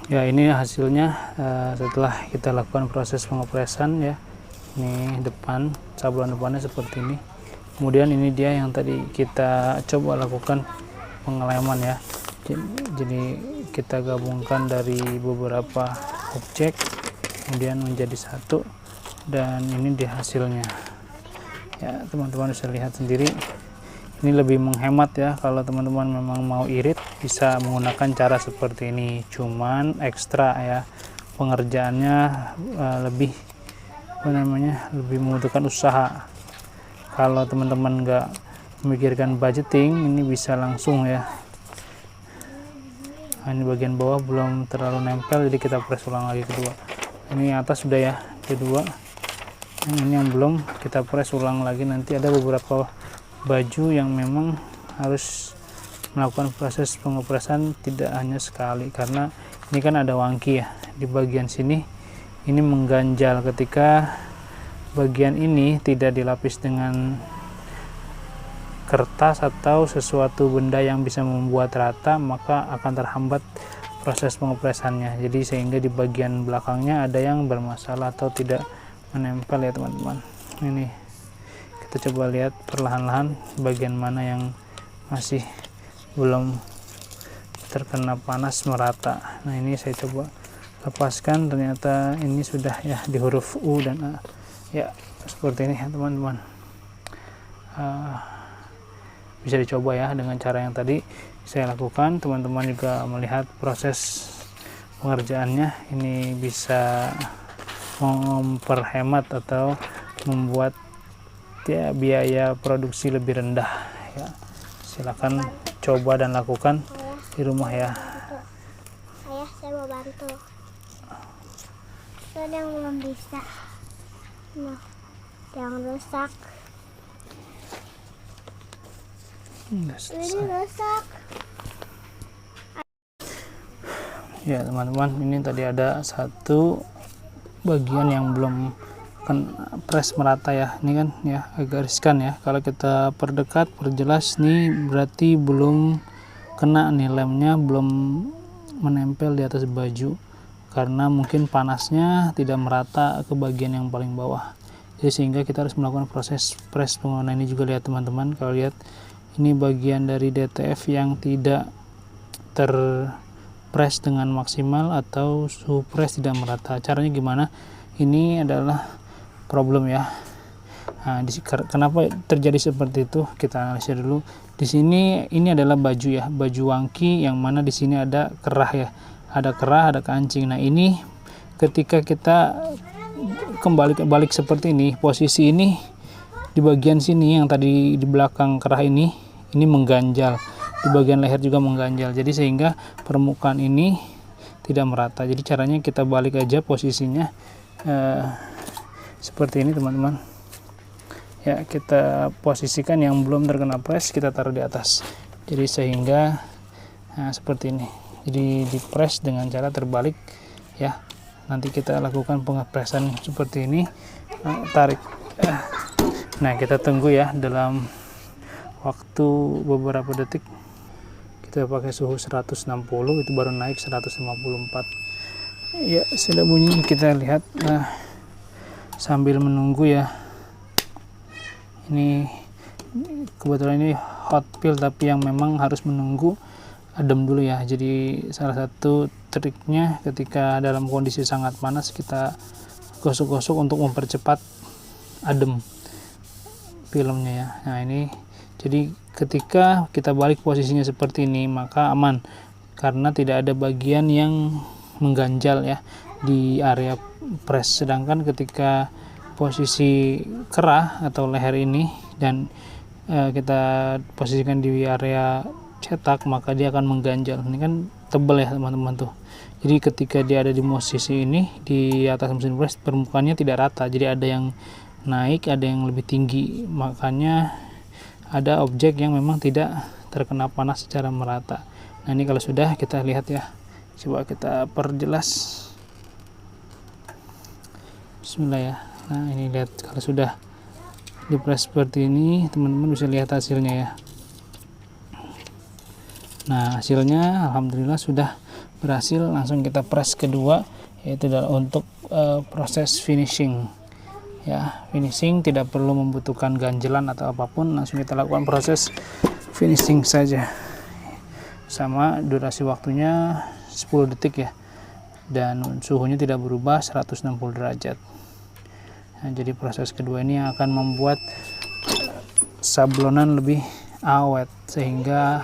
Ya, ini hasilnya setelah kita lakukan proses pengopresan ya. Ini depan, sablon depannya seperti ini. Kemudian ini dia yang tadi kita coba lakukan pengeleman ya. Jadi kita gabungkan dari beberapa objek kemudian menjadi satu, dan ini dia hasilnya ya. Teman-teman bisa lihat sendiri, ini lebih menghemat ya. Kalau teman-teman memang mau irit bisa menggunakan cara seperti ini, cuman ekstra ya, pengerjaannya lebih lebih membutuhkan usaha. Kalau teman-teman nggak memikirkan budgeting, ini bisa langsung ya. Nah, ini bagian bawah belum terlalu nempel, jadi kita press ulang lagi kedua. Ini atas sudah ya, kedua. Ini yang belum, kita press ulang lagi. Nanti ada beberapa baju yang memang harus melakukan proses pengopresan tidak hanya sekali, karena ini kan ada wangki ya di bagian sini. Ini mengganjal ketika bagian ini tidak dilapis dengan kertas atau sesuatu benda yang bisa membuat rata, maka akan terhambat proses pengopresannya. Jadi sehingga di bagian belakangnya ada yang bermasalah atau tidak menempel ya teman-teman. Ini kita coba lihat perlahan-lahan bagian mana yang masih belum terkena panas merata. Nah, ini saya coba lepaskan, ternyata ini sudah ya di huruf U dan A ya, seperti ini ya teman-teman. Bisa dicoba ya dengan cara yang tadi saya lakukan. Teman-teman juga melihat proses pengerjaannya, ini bisa memperhemat atau membuat ya biaya produksi lebih rendah ya. Silakan coba dan lakukan di rumah ya. Ayah, saya mau bantu. Ada yang belum bisa. Nah, jangan rusak. Ini rusak. Ya teman-teman, ini tadi ada satu bagian yang belum press merata ya. Ini kan ya agak riskan ya. Kalau kita perdekat, perjelas nih, berarti belum kena nih, lemnya belum menempel di atas baju karena mungkin panasnya tidak merata ke bagian yang paling bawah. Jadi sehingga kita harus melakukan proses press pengulangan. Ini juga lihat teman-teman, kalau lihat ini bagian dari DTF yang tidak terpress dengan maksimal atau suhu press tidak merata. Caranya gimana? Ini adalah problem ya. Nah, kenapa terjadi seperti itu? Kita analisis dulu. Di sini ini adalah baju ya, baju wangki yang mana di sini ada kerah ya. Ada kerah, ada kancing. Nah, ini ketika kita kembali seperti ini, posisi ini di bagian sini yang tadi di belakang kerah ini mengganjal. Di bagian leher juga mengganjal. Jadi sehingga permukaan ini tidak merata. Jadi caranya kita balik aja posisinya seperti ini teman-teman. Ya, kita posisikan yang belum terkena press, kita taruh di atas. Jadi sehingga seperti ini. Jadi di press dengan cara terbalik ya. Nanti kita lakukan pengepresan seperti ini. Tarik. Nah, kita tunggu ya dalam waktu beberapa detik. Kita pakai suhu 160, itu baru naik 154 ya, sudah bunyi. Kita lihat. Nah, sambil menunggu ya, ini kebetulan ini hot fill tapi yang memang harus menunggu adem dulu ya. Jadi salah satu triknya ketika dalam kondisi sangat panas, kita gosok-gosok untuk mempercepat adem filmnya ya. Nah, ini jadi ketika kita balik posisinya seperti ini, maka aman karena tidak ada bagian yang mengganjal ya di area press. Sedangkan ketika posisi kerah atau leher ini dan kita posisikan di area cetak, maka dia akan mengganjal. Ini kan tebal ya teman-teman tuh. Jadi ketika dia ada di posisi ini di atas mesin press, permukaannya tidak rata. Jadi ada yang naik, ada yang lebih tinggi. Makanya ada objek yang memang tidak terkena panas secara merata. Nah, ini kalau sudah kita lihat ya. Coba kita perjelas. Bismillah ya. Nah, ini lihat kalau sudah di press seperti ini, teman-teman bisa lihat hasilnya ya. Nah, hasilnya alhamdulillah sudah berhasil, langsung kita press kedua, yaitu untuk proses finishing ya. Finishing tidak perlu membutuhkan ganjelan atau apapun, langsung kita lakukan proses finishing saja. Sama durasi waktunya 10 detik ya, dan suhunya tidak berubah 160 derajat. Nah, jadi proses kedua ini akan membuat sablonan lebih awet sehingga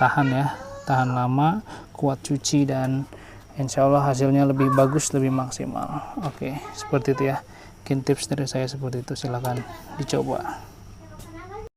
tahan ya, tahan lama, kuat cuci, dan insya Allah hasilnya lebih bagus, lebih maksimal. Oke, seperti itu ya. Mungkin tips dari saya seperti itu, silahkan dicoba.